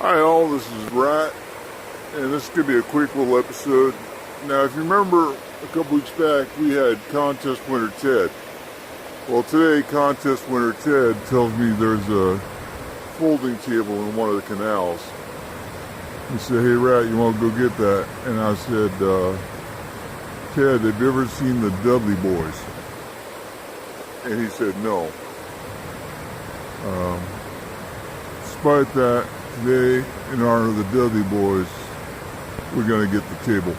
Hi all, this is Rat, and this is going to be a quick little episode. Now, if you remember, a couple weeks back we had Contest Winner Ted. Well, today Contest Winner Ted tells me there's a folding table in one of the canals. He said, "Hey Rat, you want to go get that?" And I said, "Ted, have you ever seen the Dudley Boys?" And he said, "No." Despite that, today, in honor of the Dudley Boys, we're going to get the table.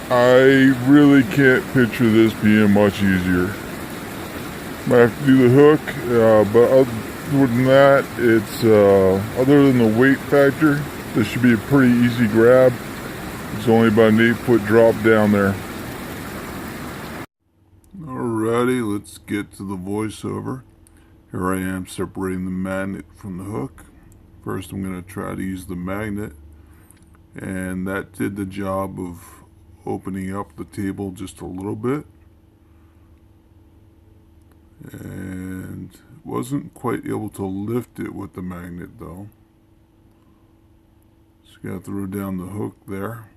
I really can't picture this being much easier. Might have to do the hook, but other than that, it's other than the weight factor, this should be a pretty easy grab. It's only about an 8-foot drop down there. Alrighty, let's get to the voiceover. Here I am separating the magnet from the hook. First I'm going to try to use the magnet, and that did the job of opening up the table just a little bit, and wasn't quite able to lift it with the magnet though. Just got to throw down the hook there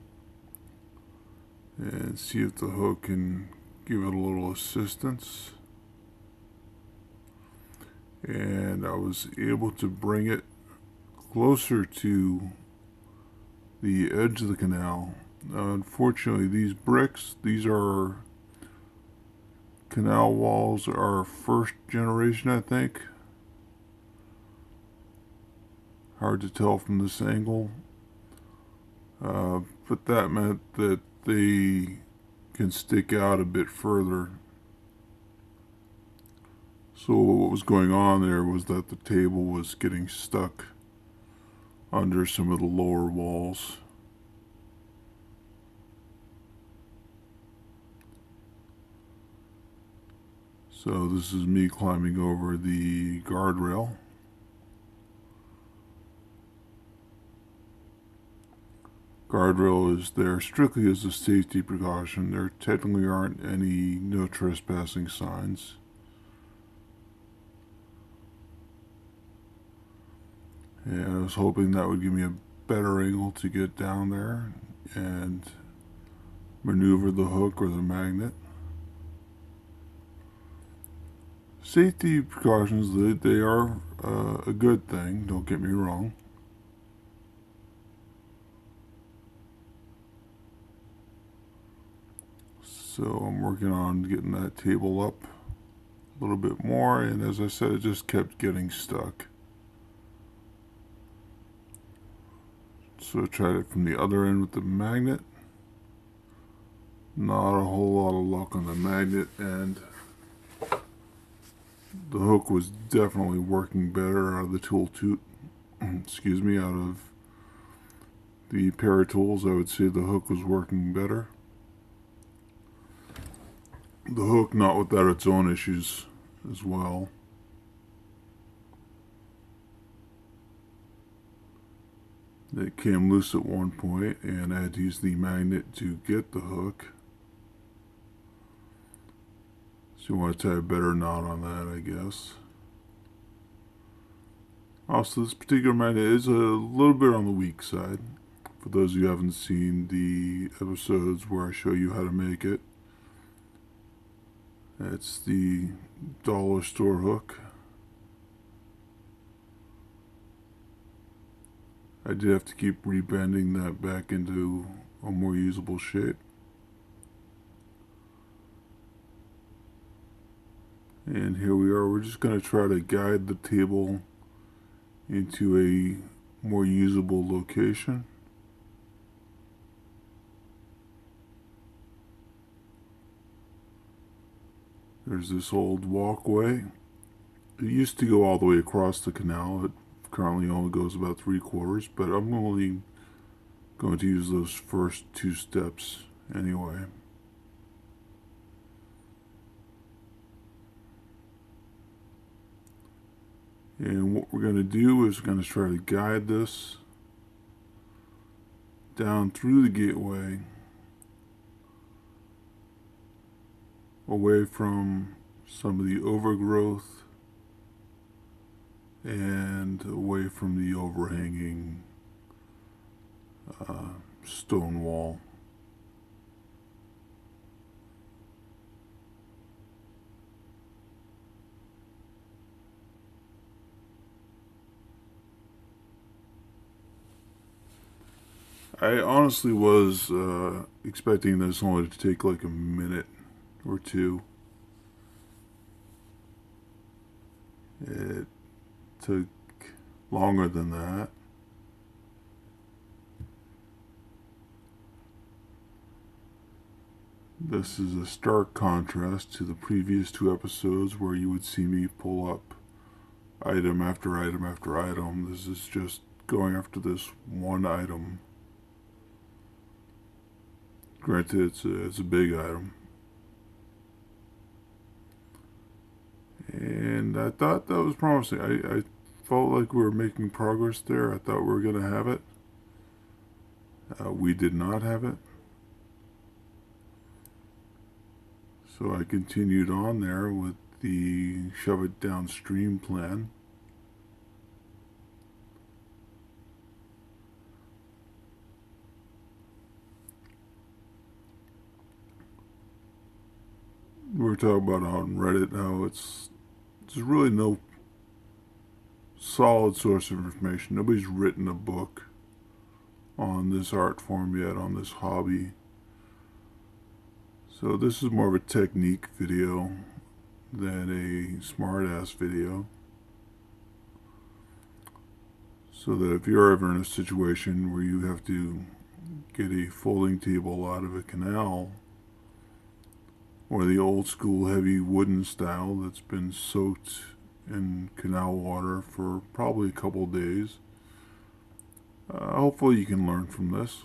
and see if the hook can give it a little assistance. And I was able to bring it closer to the edge of the canal. Unfortunately, these bricks, these are canal walls, are first generation, I think. Hard to tell from this angle, but that meant that they can stick out a bit further. So what was going on there was that the table was getting stuck under some of the lower walls. So this is me climbing over the guardrail. Guardrail is there strictly as a safety precaution. There technically aren't any no trespassing signs. And I was hoping that would give me a better angle to get down there and maneuver the hook or the magnet. Safety precautions, they are a good thing, don't get me wrong. So I'm working on getting that table up a little bit more, and as I said, it just kept getting stuck. So I tried it from the other end with the magnet. Not a whole lot of luck on the magnet, and the hook was definitely working better out of the tool excuse me, out of the pair of tools. I would say the hook was working better. The hook not without its own issues as well. It came loose at one point, and I had to use the magnet to get the hook. So you want to tie a better knot on that, I guess. Also, this particular magnet is a little bit on the weak side. For those of you who haven't seen the episodes where I show you how to make it, that's the dollar store hook. I did have to keep rebending that back into a more usable shape. And here we are. We're just going to try to guide the table into a more usable location. There's this old walkway. It used to go all the way across the canal. It currently only goes about 3/4, but I'm only going to use those first 2 steps anyway. And what we're going to do is we're going to try to guide this down through the gateway, away from some of the overgrowth and away from the overhanging stone wall. I honestly was expecting this only to take like a minute or two. It took longer than that. This is a stark contrast to the previous two episodes where you would see me pull up item after item after item. This is just going after this one item. Granted, it's a big item. And I thought that was promising. I felt like we were making progress there. I thought we were going to have it. We did not have it. So I continued on there with the shove it downstream plan. We were talking about on Reddit how there's really no solid source of information. Nobody's written a book on this art form yet, on this hobby. So this is more of a technique video than a smart-ass video. So that if you're ever in a situation where you have to get a folding table out of a canal, or the old school heavy wooden style that's been soaked in canal water for probably a couple of days, hopefully you can learn from this.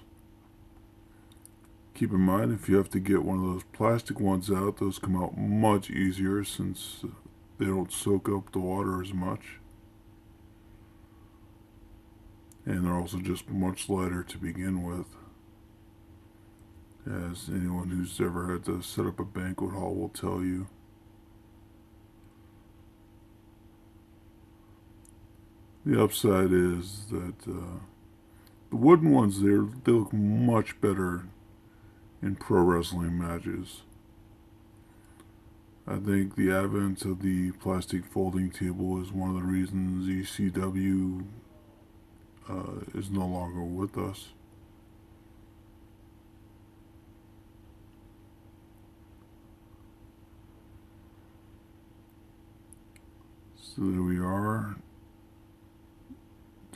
Keep in mind, if you have to get one of those plastic ones out, those come out much easier since they don't soak up the water as much. And they're also just much lighter to begin with, as anyone who's ever had to set up a banquet hall will tell you. The upside is that the wooden ones there, they look much better in pro wrestling matches. I think the advent of the plastic folding table is one of the reasons ECW is no longer with us. So there we are,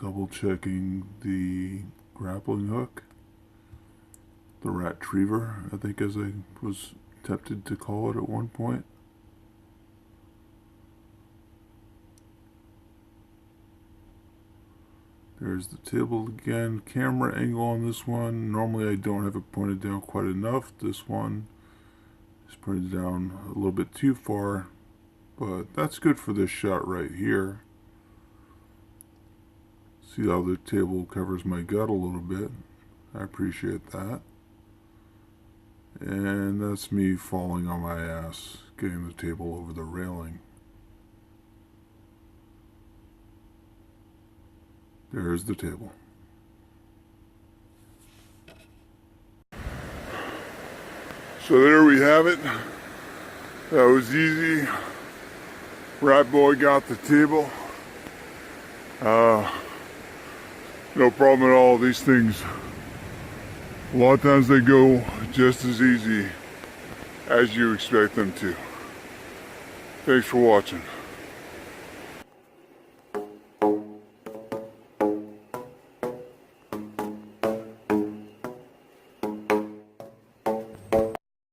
double checking the grappling hook, the rat retriever, I think, as I was tempted to call it at one point. There's the table again. Camera angle on this one. Normally I don't have it pointed down quite enough. This one is pointed down a little bit too far, but that's good for this shot right here. See how the table covers my gut a little bit. I appreciate that. And that's me falling on my ass, getting the table over the railing. There's the table. So there we have it. That was easy. Rat Boy got the table. No problem at all. These things, a lot of times they go just as easy as you expect them to. Thanks for watching.